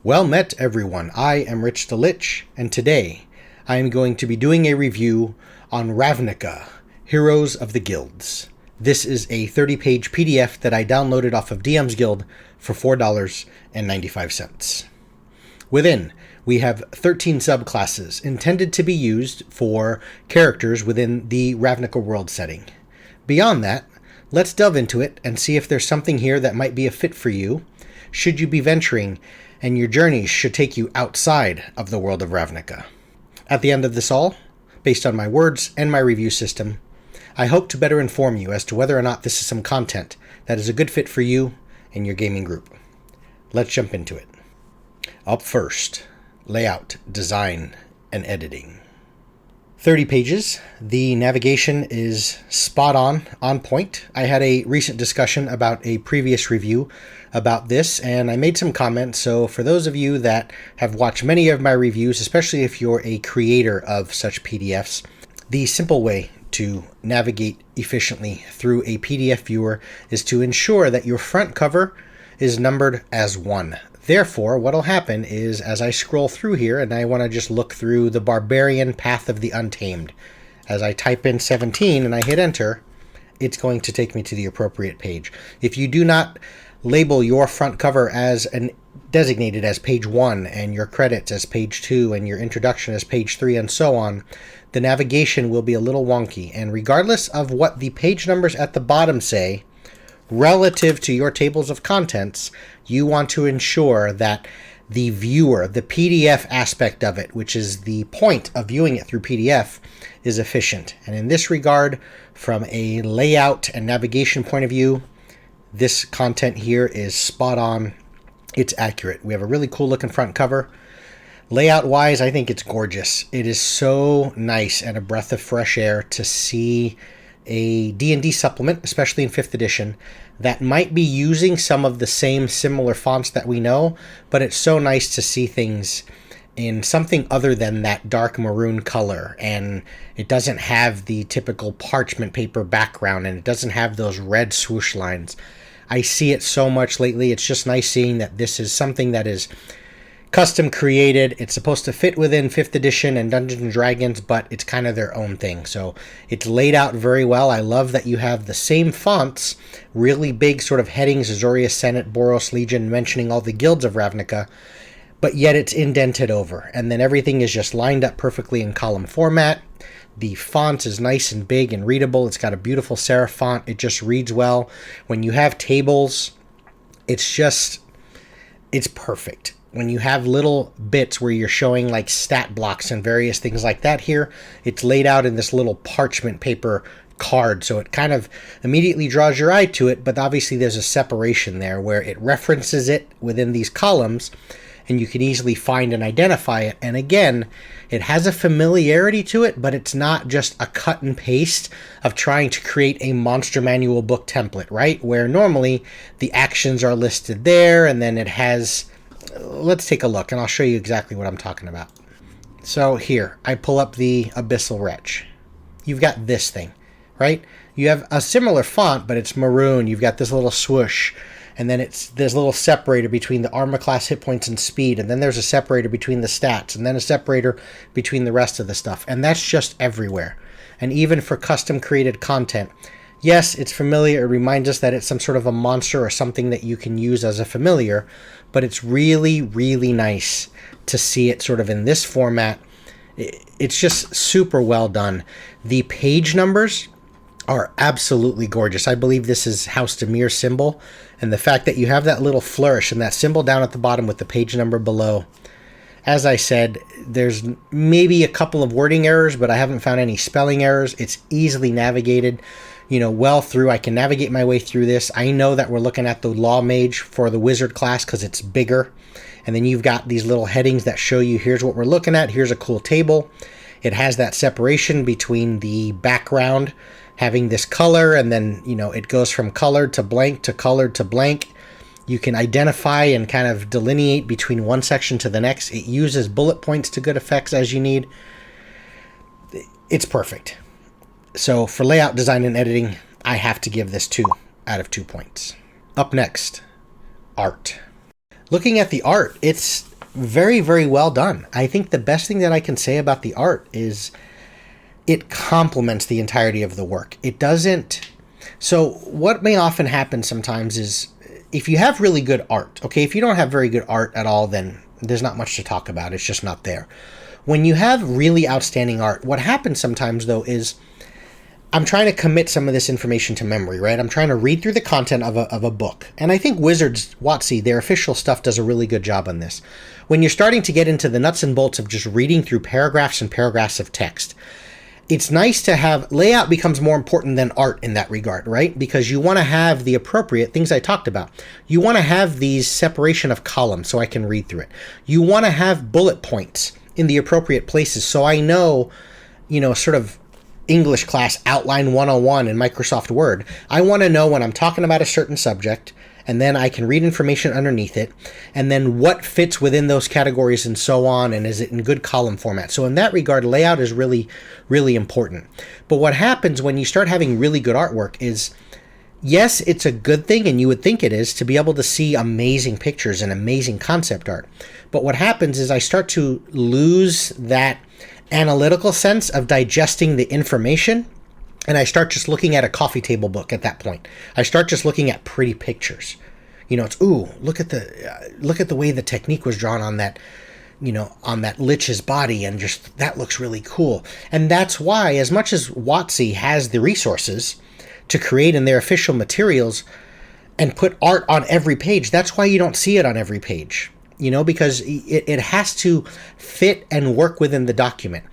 Well met, everyone. I am Rich the Lich, and today I am going to be doing a review on Ravnica, Heroes of the Guilds. This is a 30-page PDF that I downloaded off of DM's Guild for $4.95. Within, we have 13 subclasses intended to be used for characters within the Ravnica world setting. Beyond that, let's delve into it and see if there's something here that might be a fit for you, should you be venturing, and your journey should take you outside of the world of Ravnica. At the end of this all, based on my words and my review system, I hope to better inform you as to whether or not this is some content that is a good fit for you and your gaming group. Let's jump into it. Up first, layout, design, and editing. 30 pages. The navigation is spot on point. I had a recent discussion about a previous review about this, and I made some comments. So for those of you that have watched many of my reviews, especially if you're a creator of such PDFs, the simple way to navigate efficiently through a PDF viewer is to ensure that your front cover is numbered as 1. Therefore, what'll happen is, as I scroll through here, and I want to just look through the Barbarian Path of the Untamed, as I type in 17 and I hit enter, it's going to take me to the appropriate page. If you do not label your front cover as designated as page 1, and your credits as page 2, and your introduction as page 3, and so on, the navigation will be a little wonky. And regardless of what the page numbers at the bottom say, relative to your tables of contents, you want to ensure that the viewer, the PDF aspect of it, which is the point of viewing it through PDF, is efficient. And in this regard, from a layout and navigation point of view, this content here is spot on. It's accurate. We have a really cool looking front cover. Layout wise, I think it's gorgeous. It is so nice and a breath of fresh air to see a D&D supplement, especially in 5th edition, that might be using some of the same similar fonts that we know, but it's so nice to see things in something other than that dark maroon color, and it doesn't have the typical parchment paper background, and it doesn't have those red swoosh lines. I see it so much lately. It's just nice seeing that this is something that is custom created. It's supposed to fit within 5th edition and Dungeons and Dragons, but it's kind of their own thing. So it's laid out very well. I love that you have the same fonts, really big sort of headings, Azorius Senate, Boros Legion, mentioning all the guilds of Ravnica, but yet it's indented over. And then everything is just lined up perfectly in column format. The font is nice and big and readable. It's got a beautiful serif font. It just reads well. When you have tables, it's perfect. When you have little bits where you're showing like stat blocks and various things like that here, it's laid out in this little parchment paper card, so it kind of immediately draws your eye to it, but obviously there's a separation there where it references it within these columns, and you can easily find and identify it. And again, it has a familiarity to it, but it's not just a cut and paste of trying to create a monster manual book template, right? Where normally the actions are listed there, and then it has... Let's take a look, and I'll show you exactly what I'm talking about. So here, I pull up the Abyssal Wretch. You've got this thing, right? You have a similar font, but it's maroon. You've got this little swoosh, and then there's a little separator between the armor class, hit points, and speed, and then there's a separator between the stats, and then a separator between the rest of the stuff, and that's just everywhere. And even for custom created content, yes, it's familiar. It reminds us that it's some sort of a monster or something that you can use as a familiar, but it's really, really nice to see it sort of in this format. It's just super well done. The page numbers are absolutely gorgeous. I believe this is House Demir symbol, and the fact that you have that little flourish and that symbol down at the bottom with the page number below. As I said, there's maybe a couple of wording errors, but I haven't found any spelling errors. It's easily navigated, well through. I can navigate my way through this. I know that we're looking at the Law Mage for the Wizard class because it's bigger. And then you've got these little headings that show you, here's what we're looking at. Here's a cool table. It has that separation between the background having this color, and then, it goes from colored to blank to colored to blank. You can identify and kind of delineate between one section to the next. It uses bullet points to good effects as you need. It's perfect. So for layout, design, and editing, I have to give this 2 out of 2 points. Up next, art. Looking at the art, it's very, very well done. I think the best thing that I can say about the art is it complements the entirety of the work. It doesn't. So what may often happen sometimes is if you have really good art, okay, if you don't have very good art at all, then there's not much to talk about. It's just not there. When you have really outstanding art, what happens sometimes though is I'm trying to commit some of this information to memory, right? I'm trying to read through the content of a book. And I think Wizards, WotC, their official stuff does a really good job on this. When you're starting to get into the nuts and bolts of just reading through paragraphs and paragraphs of text, it's nice to have layout becomes more important than art in that regard, right? Because you want to have the appropriate things I talked about. You want to have these separation of columns so I can read through it. You want to have bullet points in the appropriate places so I know, sort of English class outline 101 in Microsoft Word. I want to know when I'm talking about a certain subject, and then I can read information underneath it, and then what fits within those categories and so on, and is it in good column format. So in that regard, layout is really, really important. But what happens when you start having really good artwork is, yes, it's a good thing, and you would think it is, to be able to see amazing pictures and amazing concept art. But what happens is I start to lose that analytical sense of digesting the information, and I start just looking at a coffee table book at that point. I start just looking at pretty pictures. It's look at the way the technique was drawn on that, on that lich's body, and just that looks really cool. And that's why, as much as WotC has the resources to create in their official materials and put art on every page, that's why you don't see it on every page. Because it has to fit and work within the document.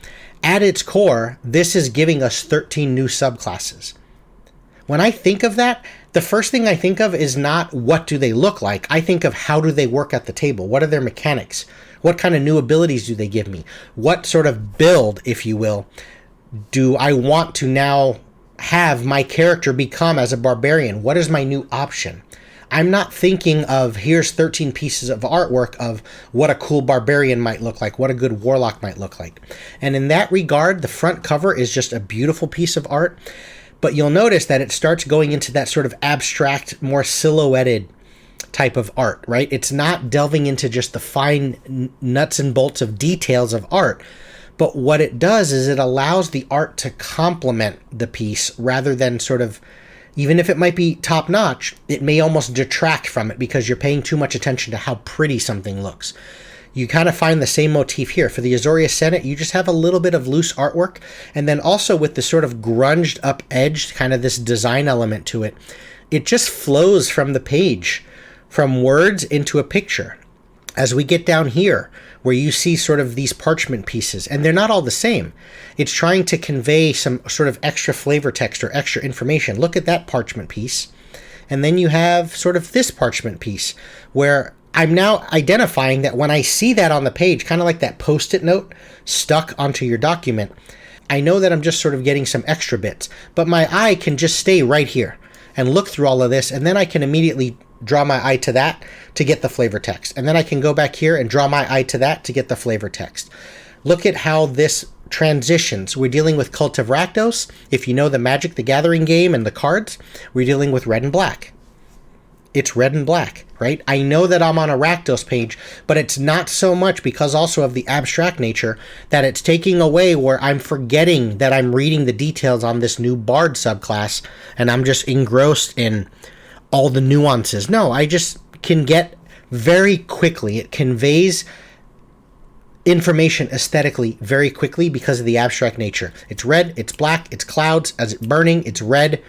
At its core, this is giving us 13 new subclasses. When I think of that, the first thing I think of is not what do they look like. I think of how do they work at the table? What are their mechanics? What kind of new abilities do they give me? What sort of build, if you will, do I want to now have my character become as a barbarian? What is my new option? I'm not thinking of here's 13 pieces of artwork of what a cool barbarian might look like, what a good warlock might look like. And in that regard, the front cover is just a beautiful piece of art. But you'll notice that it starts going into that sort of abstract, more silhouetted type of art, right? It's not delving into just the fine nuts and bolts of details of art. But what it does is it allows the art to complement the piece rather than sort of, even if it might be top notch, it may almost detract from it because you're paying too much attention to how pretty something looks. You kind of find the same motif here. For the Azorius Senate, you just have a little bit of loose artwork, and then also with the sort of grunged up edge, kind of this design element to it, it just flows from the page, from words into a picture. As we get down here, where you see sort of these parchment pieces, and they're not all the same. It's trying to convey some sort of extra flavor text or extra information. Look at that parchment piece. And then you have sort of this parchment piece, where I'm now identifying that when I see that on the page, kind of like that Post-it note stuck onto your document, I know that I'm just sort of getting some extra bits. But my eye can just stay right here and look through all of this, and then I can immediately draw my eye to that to get the flavor text. And then I can go back here and draw my eye to that to get the flavor text. Look at how this transitions. We're dealing with Cult of Rakdos. If you know the Magic the Gathering game and the cards, we're dealing with red and black. It's red and black, right? I know that I'm on a Rakdos page, but it's not so much because also of the abstract nature that it's taking away where I'm forgetting that I'm reading the details on this new Bard subclass and I'm just engrossed in all the nuances. No, I just can get very quickly. It conveys information aesthetically very quickly because of the abstract nature. It's red, it's black, it's clouds. As it's burning, it's red,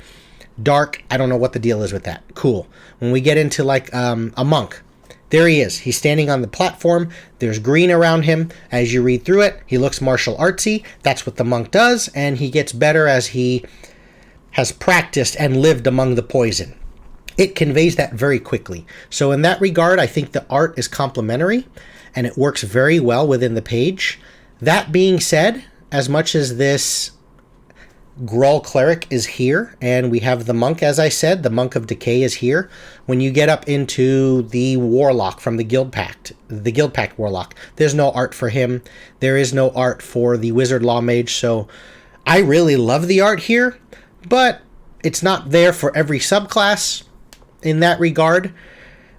dark. I don't know what the deal is with that. Cool. When we get into like a monk, there he is. He's standing on the platform. There's green around him. As you read through it, he looks martial artsy. That's what the monk does, and he gets better as he has practiced and lived among the poison. It conveys that very quickly. So in that regard, I think the art is complementary and it works very well within the page. That being said, as much as this Gruul cleric is here and we have the monk, as I said, the monk of decay is here. When you get up into the warlock from the Guild Pact warlock, there's no art for him. There is no art for the wizard law mage. So I really love the art here, but it's not there for every subclass. In that regard,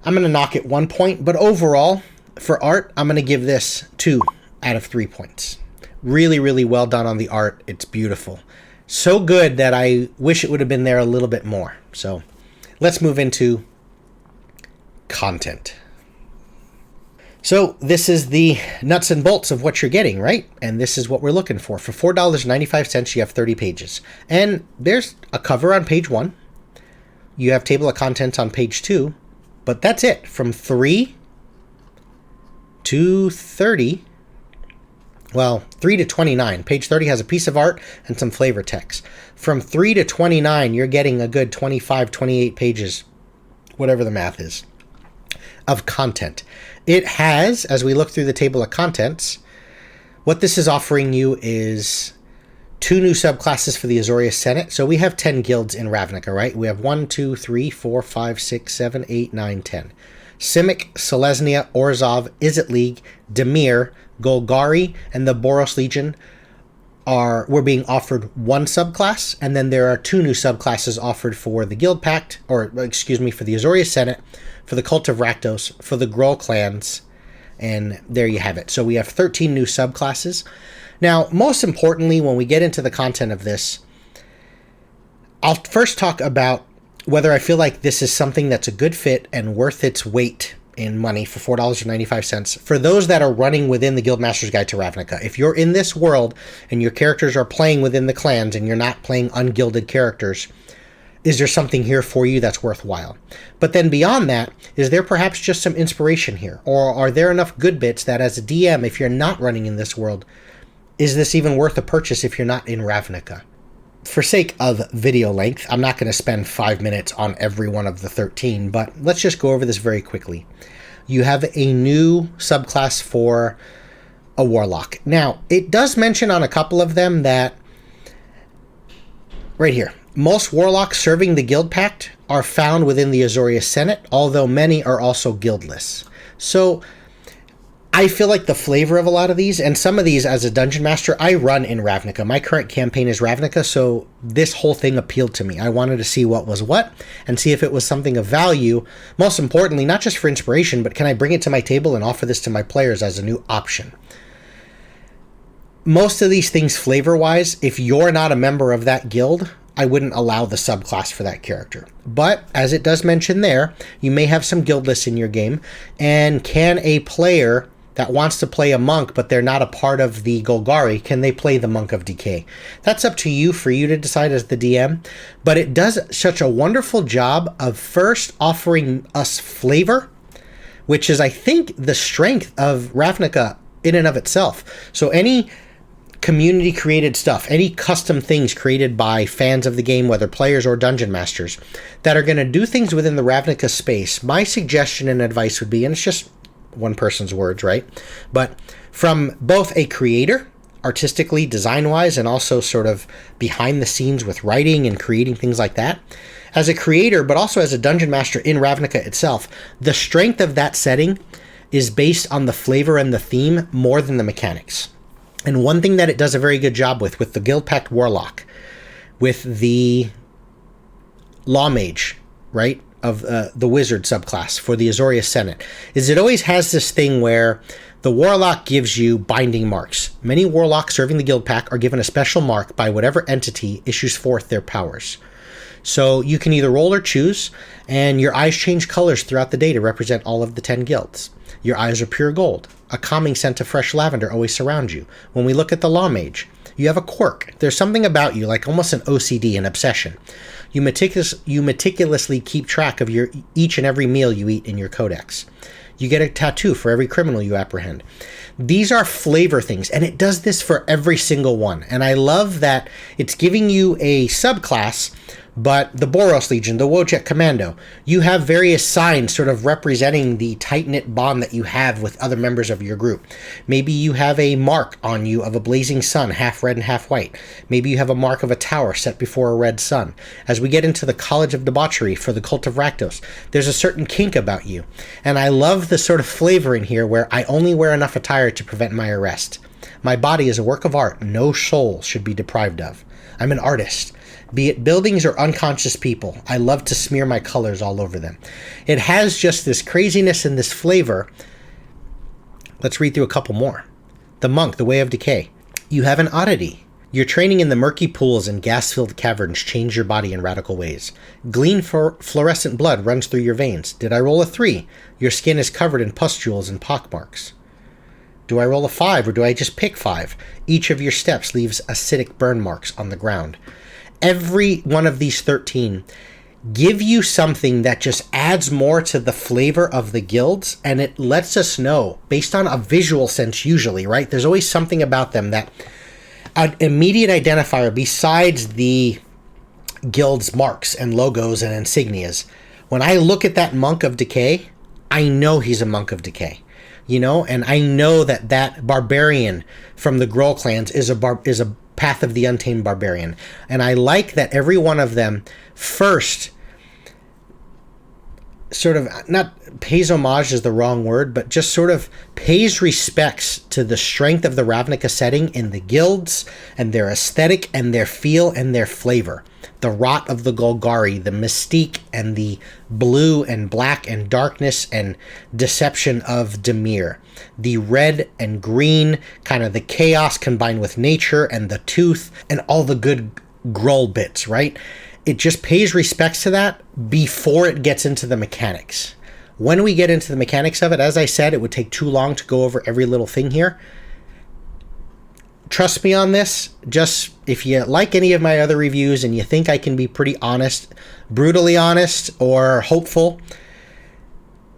I'm going to knock it 1 point, but overall, For art, I'm going to give this 2 out of 3 points. Really, really well done on the art. It's beautiful. So good that I wish it would have been there a little bit more. So let's move into content. So this is the nuts and bolts of what you're getting, right? And this is what we're looking for. For $4.95, you have 30 pages. And there's a cover on page 1. You have table of contents on page 2. But that's it. From 3 to 30. Well, 3 to 29. Page 30 has a piece of art and some flavor text. From 3 to 29, you're getting a good 25, 28 pages, whatever the math is, of content. It has, as we look through the table of contents, what this is offering you is 2 new subclasses for the Azorius Senate. So we have 10 guilds in Ravnica, right? We have 1, 2, 3, 4, 5, 6, 7, 8, 9, 10. Simic, Selesnya, Orzhov, Izzet League, Dimir, Golgari, and the Boros Legion were being offered 1 subclass, and then there are 2 new subclasses offered for the Guild Pact, for the Azorius Senate, for the Cult of Rakdos, for the Gruul clans, and there you have it. So we have 13 new subclasses. Now, most importantly, when we get into the content of this, I'll first talk about whether I feel like this is something that's a good fit and worth its weight in money for $4.95 for those that are running within the Guildmaster's Guide to Ravnica. If you're in this world and your characters are playing within the clans and you're not playing ungilded characters, is there something here for you that's worthwhile? But then beyond that, is there perhaps just some inspiration here? Or are there enough good bits that as a DM, if you're not running in this world, is this even worth a purchase if you're not in Ravnica? For sake of video length, I'm not going to spend 5 minutes on every one of the 13, but let's just go over this very quickly. You have a new subclass for a Warlock. Now, it does mention on a couple of them that, right here, most Warlocks serving the Guild Pact are found within the Azorius Senate, although many are also guildless. So I feel like the flavor of a lot of these, and some of these as a Dungeon Master, I run in Ravnica. My current campaign is Ravnica, so this whole thing appealed to me. I wanted to see what was what, and see if it was something of value. Most importantly, not just for inspiration, but can I bring it to my table and offer this to my players as a new option? Most of these things flavor-wise, if you're not a member of that guild, I wouldn't allow the subclass for that character. But, as it does mention there, you may have some guildless in your game, and can a player that wants to play a monk, but they're not a part of the Golgari, can they play the Monk of Decay? That's up to you, for you to decide as the DM, but it does such a wonderful job of first offering us flavor, which is, I think, the strength of Ravnica in and of itself. So any community created stuff, any custom things created by fans of the game, whether players or dungeon masters, that are going to do things within the Ravnica space, my suggestion and advice would be, and it's just one person's words, right? But from both a creator, artistically, design-wise, and also sort of behind the scenes with writing and creating things like that, as a creator, but also as a dungeon master in Ravnica itself, the strength of that setting is based on the flavor and the theme more than the mechanics. And one thing that it does a very good job with the Guild Pact Warlock, with the Law Mage, right, of the Wizard subclass for the Azorius Senate, is it always has this thing where the Warlock gives you binding marks. Many Warlocks serving the Guild Pact are given a special mark by whatever entity issues forth their powers. So you can either roll or choose, and your eyes change colors throughout the day to represent all of the 10 guilds. Your eyes are pure gold. A calming scent of fresh lavender always surrounds you. When we look at the Law Mage, you have a quirk. There's something about you, like almost an OCD, an obsession. You meticulously keep track of your each and every meal you eat in your codex. You get a tattoo for every criminal you apprehend. These are flavor things, and it does this for every single one. And I love that it's giving you a subclass, but the Boros Legion, the Wojek Commando, you have various signs sort of representing the tight-knit bond that you have with other members of your group. Maybe you have a mark on you of a blazing sun, half red and half white. Maybe you have a mark of a tower set before a red sun. As we get into the College of Debauchery for the Cult of Rakdos, there's a certain kink about you. And I love the sort of flavor in here where I only wear enough attire to prevent my arrest. My body is a work of art no soul should be deprived of. I'm an artist. Be it buildings or unconscious people, I love to smear my colors all over them. It has just this craziness and this flavor Let's read through a couple more. The Monk, the Way of Decay. You have an oddity. Your training in the murky pools and gas-filled caverns change your body in radical ways. Green fluorescent blood runs through your veins. Did I roll a 3? Your skin is covered in pustules and pockmarks. Do I roll a 5 or do I just pick 5? Each of your steps leaves acidic burn marks on the ground. Every one of these 13 give you something that just adds more to the flavor of the guilds, and it lets us know, based on a visual sense usually, right? There's always something about them that an immediate identifier besides the guild's marks and logos and insignias. When I look at that Monk of Decay, I know he's a Monk of Decay, you know, and I know that that barbarian from the Grohl clans is a Path of the Untamed Barbarian. And I like that every one of them first sort of, not pays homage is the wrong word, but just sort of pays respects to the strength of the Ravnica setting in the guilds and their aesthetic and their feel and their flavor. The rot of the Golgari, the mystique and the blue and black and darkness and deception of Dimir. The red and green, kind of the chaos combined with nature and the tooth and all the good Grohl bits, right? It just pays respects to that before it gets into the mechanics. When we get into the mechanics of it, as I said, it would take too long to go over every little thing here. Trust me on this. Just if you like any of my other reviews and you think I can be pretty honest, brutally honest, or hopeful,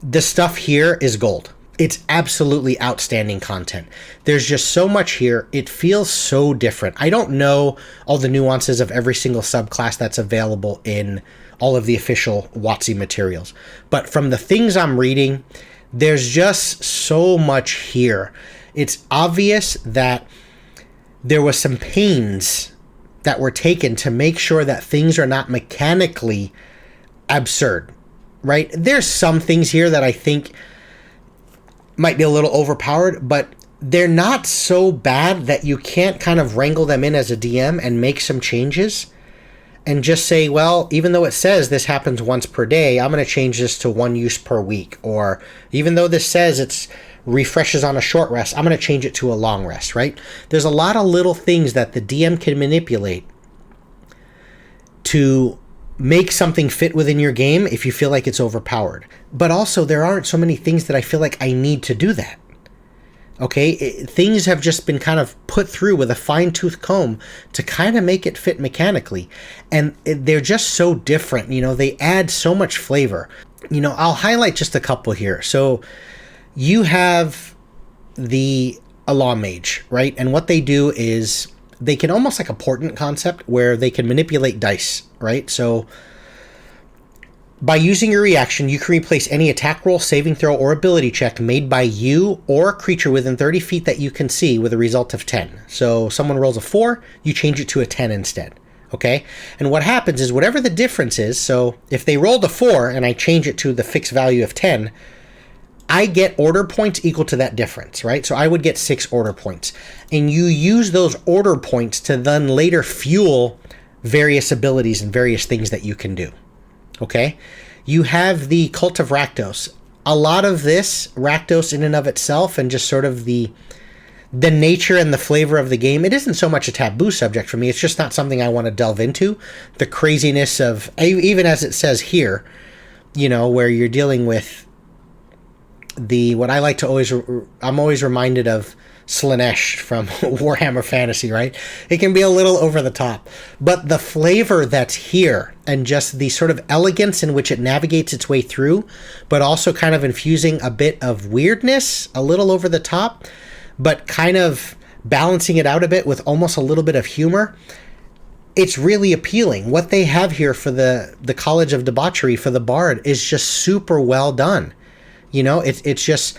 the stuff here is gold. It's absolutely outstanding content. There's just so much here. It feels so different. I don't know all the nuances of every single subclass that's available in all of the official WotC materials. But from the things I'm reading, there's just so much here. It's obvious that there was some pains that were taken to make sure that things are not mechanically absurd, right? There's some things here that I think might be a little overpowered, but they're not so bad that you can't kind of wrangle them in as a DM and make some changes and just say, well, even though it says this happens once per day, I'm going to change this to 1 use per week. Or even though this says it's refreshes on a short rest, I'm going to change it to a long rest, right? There's a lot of little things that the DM can manipulate to make something fit within your game if you feel like it's overpowered. But also, there aren't so many things that I feel like I need to do that. Okay? Things have just been kind of put through with a fine-tooth comb to kind of make it fit mechanically. And they're just so different. You know, they add so much flavor. You know, I'll highlight just a couple here. So you have the Law Mage, right? And what they do is they can almost like a portent concept where they can manipulate dice, right? So by using your reaction, you can replace any attack roll, saving throw, or ability check made by you or a creature within 30 feet that you can see with a result of 10. So someone rolls a 4, you change it to a 10 instead, okay? And what happens is whatever the difference is, so if they rolled a 4 and I change it to the fixed value of 10, I get order points equal to that difference, right? So I would get 6 order points. And you use those order points to then later fuel various abilities and various things that you can do, okay? You have the Cult of Rakdos. A lot of this, Rakdos in and of itself, and just sort of the nature and the flavor of the game, it isn't so much a taboo subject for me. It's just not something I want to delve into. The craziness of, even as it says here, you know, where you're dealing with what I like to I'm always reminded of Slaanesh from Warhammer Fantasy, right? It can be a little over the top, but the flavor that's here and just the sort of elegance in which it navigates its way through, but also kind of infusing a bit of weirdness, a little over the top, but kind of balancing it out a bit with almost a little bit of humor. It's really appealing. What they have here for the College of Debauchery for the Bard is just super well done. You know, it's just,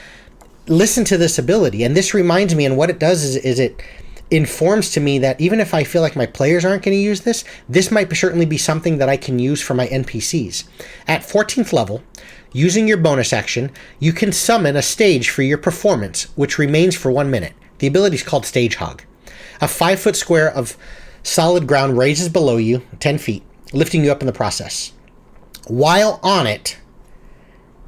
listen to this ability. And this reminds me, and what it does is it informs to me that even if I feel like my players aren't going to use this, this might certainly be something that I can use for my NPCs. At 14th level, using your bonus action, you can summon a stage for your performance, which remains for 1 minute. The ability is called Stage Hog. A 5-foot square of solid ground raises below you, 10 feet, lifting you up in the process. While on it,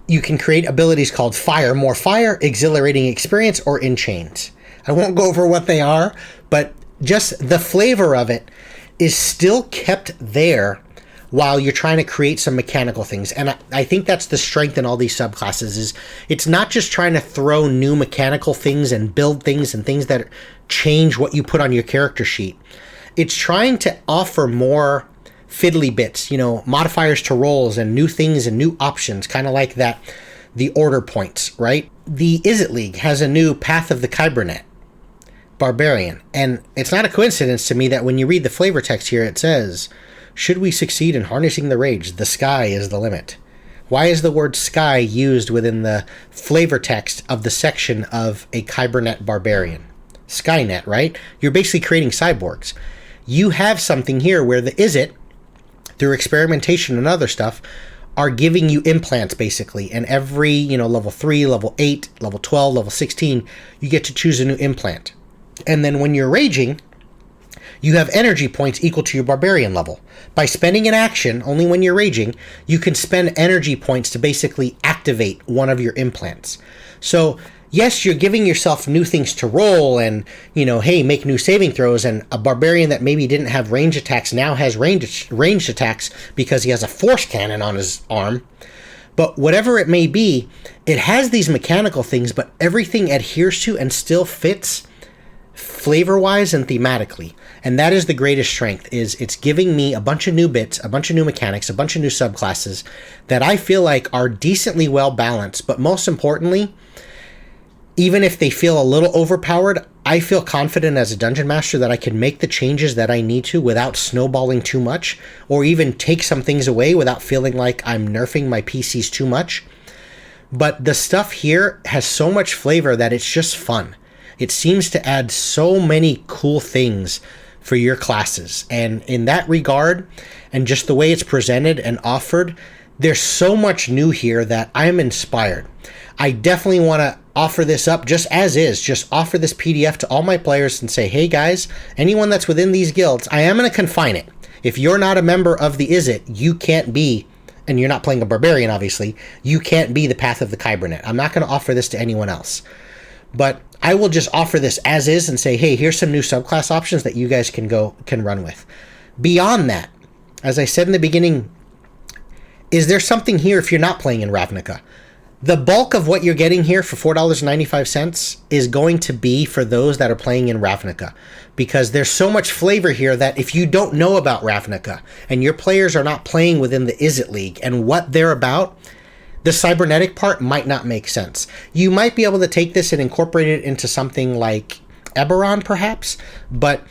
You can create abilities called Fire, More Fire, Exhilarating Experience, or In Chains. I won't go over what they are, but just the flavor of it is still kept there while you're trying to create some mechanical things. And I think that's the strength in all these subclasses, is it's not just trying to throw new mechanical things and build things and things that change what you put on your character sheet. It's trying to offer more fiddly bits, modifiers to rolls and new things and new options, kind of like that, the order points, right? The Izzet League has a new Path of the Kybernet Barbarian. And it's not a coincidence to me that when you read the flavor text here, it says, should we succeed in harnessing the rage, the sky is the limit. Why is the word sky used within the flavor text of the section of a Kybernet Barbarian? Skynet, right? You're basically creating cyborgs. You have something here where the Izzet, through experimentation and other stuff, are giving you implants basically. And every, level 3, level 8, level 12, level 16, you get to choose a new implant. And then when you're raging, you have energy points equal to your barbarian level. By spending an action, only when you're raging, you can spend energy points to basically activate one of your implants. So, yes, you're giving yourself new things to roll and, hey, make new saving throws. And a barbarian that maybe didn't have range attacks now has ranged attacks because he has a force cannon on his arm. But whatever it may be, it has these mechanical things, but everything adheres to and still fits flavor-wise and thematically. And that is the greatest strength, is it's giving me a bunch of new bits, a bunch of new mechanics, a bunch of new subclasses that I feel like are decently well balanced. But most importantly, even if they feel a little overpowered, I feel confident as a dungeon master that I can make the changes that I need to without snowballing too much, or even take some things away without feeling like I'm nerfing my PCs too much. But the stuff here has so much flavor that it's just fun. It seems to add so many cool things for your classes. And in that regard, and just the way it's presented and offered, there's so much new here that I'm inspired. I definitely want to offer this up just as is. Just offer this PDF to all my players and say, hey guys, anyone that's within these guilds, I am going to confine it. If you're not a member of the Izzet, you can't be, and you're not playing a barbarian, obviously, you can't be the Path of the Kybernet. I'm not going to offer this to anyone else. But I will just offer this as is and say, hey, here's some new subclass options that you guys can run with. Beyond that, as I said in the beginning, is there something here if you're not playing in Ravnica? The bulk of what you're getting here for $4.95 is going to be for those that are playing in Ravnica, because there's so much flavor here that if you don't know about Ravnica and your players are not playing within the Izzet League and what they're about, the cybernetic part might not make sense. You might be able to take this and incorporate it into something like Eberron, perhaps, but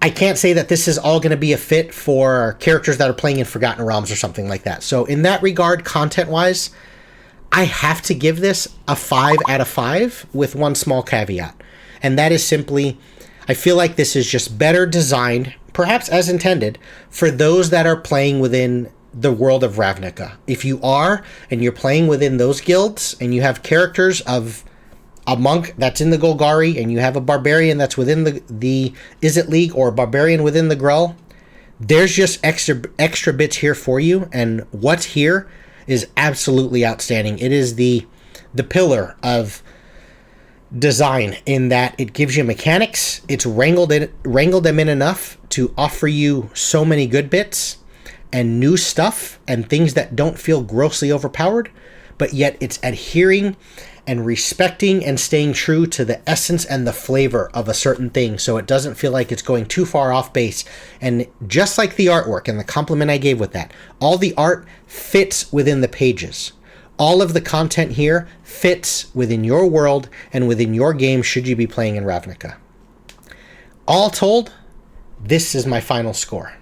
I can't say that this is all going to be a fit for characters that are playing in Forgotten Realms or something like that. So in that regard, content-wise, I have to give this a 5 out of 5 with one small caveat. And that is simply, I feel like this is just better designed, perhaps as intended, for those that are playing within the world of Ravnica. If you are, and you're playing within those guilds, and you have characters of a monk that's in the Golgari, and you have a barbarian that's within the Izzet League, or a barbarian within the Gruul, there's just extra bits here for you, and what's here is absolutely outstanding. It is the pillar of design in that it gives you mechanics. It's wrangled them in enough to offer you so many good bits and new stuff and things that don't feel grossly overpowered, but yet it's adhering and respecting and staying true to the essence and the flavor of a certain thing, so it doesn't feel like it's going too far off base. And just like the artwork and the compliment I gave with that, all the art fits within the pages. All of the content here fits within your world and within your game should you be playing in Ravnica. All told, this is my final score.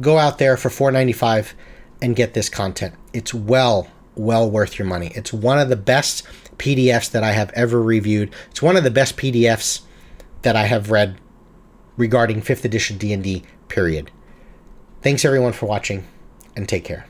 Go out there for $4.95 and get this content. It's well worth your money. It's one of the best PDFs that I have ever reviewed. It's one of the best PDFs that I have read regarding 5th edition D&D, period. Thanks everyone for watching, and take care.